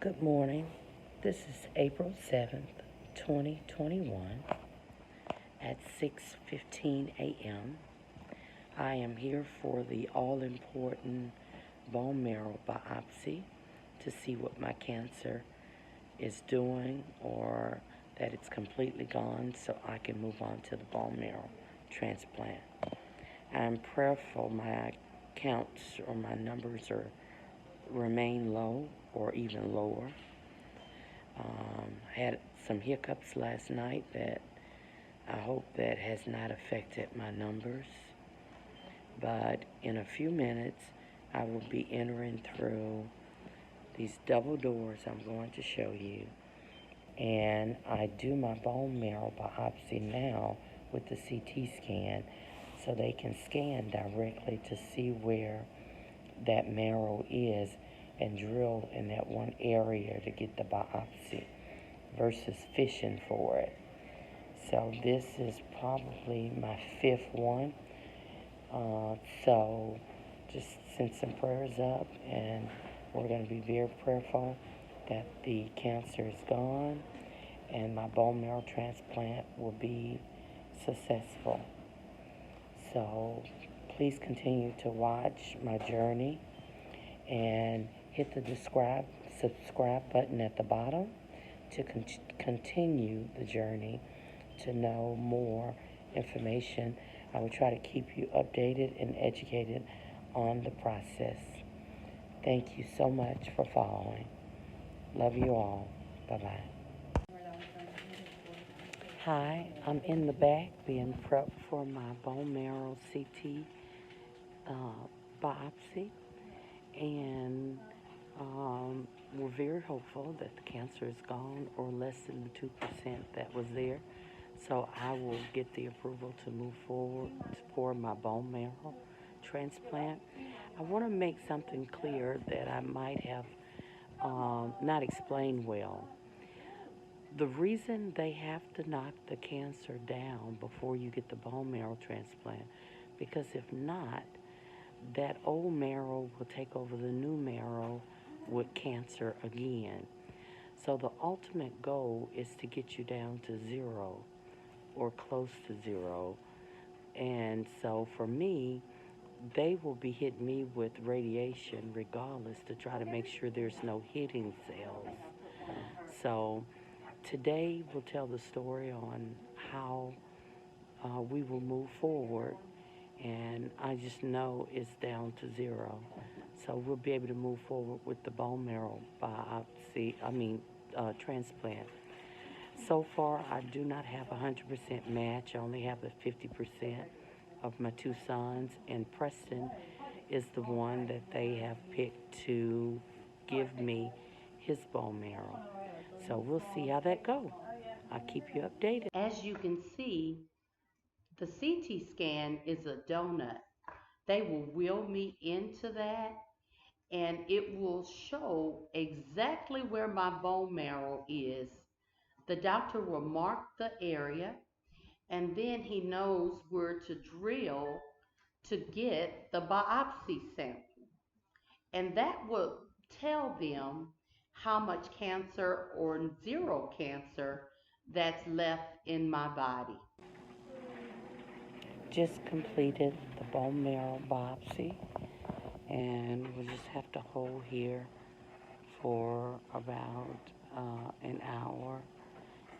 Good morning. This is April 7th, 2021 at 6:15 a.m. I am here for the all-important bone marrow biopsy to see what my cancer is doing or that it's completely gone so I can move on to the bone marrow transplant. I'm prayerful my counts or my numbers remain low or even lower. Had some hiccups last night that I hope that has not affected my numbers. But in a few minutes, I will be entering through these double doors I'm going to show you. And I do my bone marrow biopsy now with the CT scan so they can scan directly to see where that marrow is and drill in that one area to get the biopsy versus fishing for it. So this is probably my fifth one. So just send some prayers up, and we're going to be very prayerful that the cancer is gone and my bone marrow transplant will be successful. So please continue to watch my journey and hit the subscribe button at the bottom to continue the journey to know more information. I will try to keep you updated and educated on the process. Thank you so much for following. Love you all. Bye-bye. Hi, I'm in the back being prepped for my bone marrow CT biopsy, and we're very hopeful that the cancer is gone or less than the 2% that was there. So I will get the approval to move forward for my bone marrow transplant. I want to make something clear that I might have not explained well. The reason they have to knock the cancer down before you get the bone marrow transplant, because if not, that old marrow will take over the new marrow with cancer again. So the ultimate goal is to get you down to zero or close to zero. And so for me, they will be hitting me with radiation regardless to try to make sure there's no hidden cells. So today we'll tell the story on how we will move forward, and I just know it's down to zero. So we'll be able to move forward with the bone marrow transplant. So far, I do not have a 100% match. I only have a 50% of my two sons, and Preston is the one that they have picked to give me his bone marrow. So we'll see how that goes. I'll keep you updated. As you can see, the CT scan is a donut. They will wheel me into that, and it will show exactly where my bone marrow is. The doctor will mark the area, and then he knows where to drill to get the biopsy sample. And that will tell them how much cancer or zero cancer that's left in my body. Just completed the bone marrow biopsy, and we'll just have to hold here for about an hour,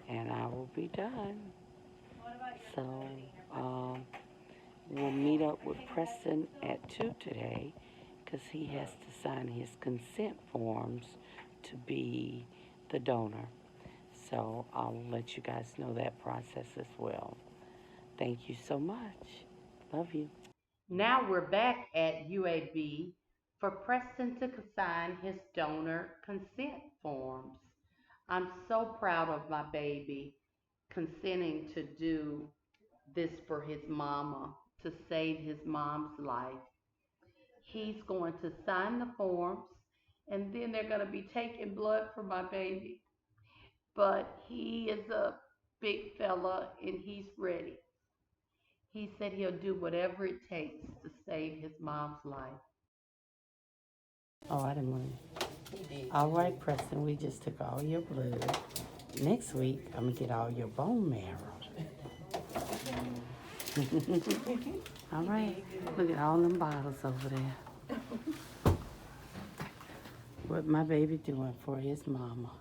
and I will be done. So we'll meet up with Preston at 2 today because he has to sign his consent forms to be the donor. So I'll let you guys know that process as well. Thank you so much. Love you. Now we're back at UAB for Preston to sign his donor consent forms. I'm so proud of my baby consenting to do this for his mama, to save his mom's life. He's going to sign the forms, and then they're going to be taking blood for my baby. But he is a big fella and he's ready. He said he'll do whatever it takes to save his mom's life. Oh, I didn't want to. All right, Preston, we just took all your blood. Next week, I'm gonna get all your bone marrow. All right, look at all them bottles over there. What my baby doing for his mama.